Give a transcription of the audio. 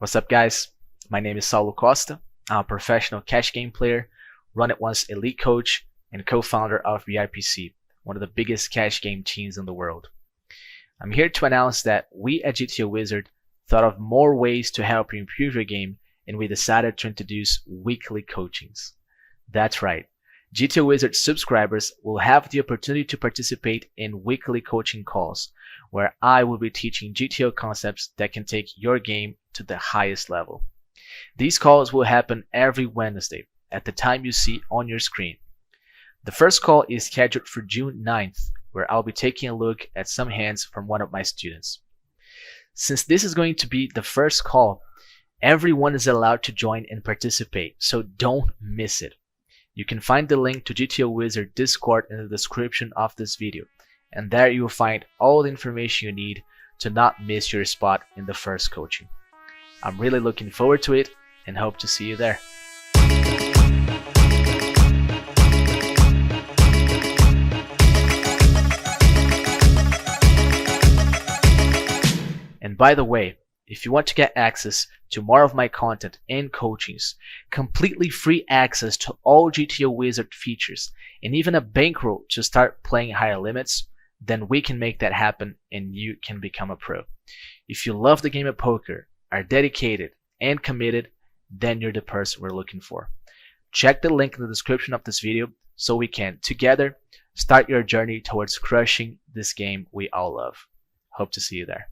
What's up, guys? My name is Saulo Costa. I'm a professional cash game player, run it once elite coach, and co-founder of VIPC, one of the biggest cash game teams in the world. I'm here to announce that we at GTO Wizard thought of more ways to help you improve your game, and we decided to introduce weekly coachings. That's right. GTO Wizard subscribers will have the opportunity to participate in weekly coaching calls, where I will be teaching GTO concepts that can take your game to the highest level. These calls will happen every Wednesday at the time you see on your screen. The first call is scheduled for June 9th, where I'll be taking a look at some hands from one of my students. Since this is going to be the first call, everyone is allowed to join and participate, so don't miss it. You can find the link to GTO Wizard Discord in the description of this video, and there you will find all the information you need to not miss your spot in the first coaching. I'm really looking forward to it and hope to see you there. And by the way, if you want to get access to more of my content and coachings, completely free access to all GTO Wizard features, and even a bankroll to start playing higher limits, then we can make that happen and you can become a pro. If you love the game of poker, are dedicated and committed, then you're the person we're looking for. Check the link in the description of this video so we can together start your journey towards crushing this game we all love. Hope to see you there.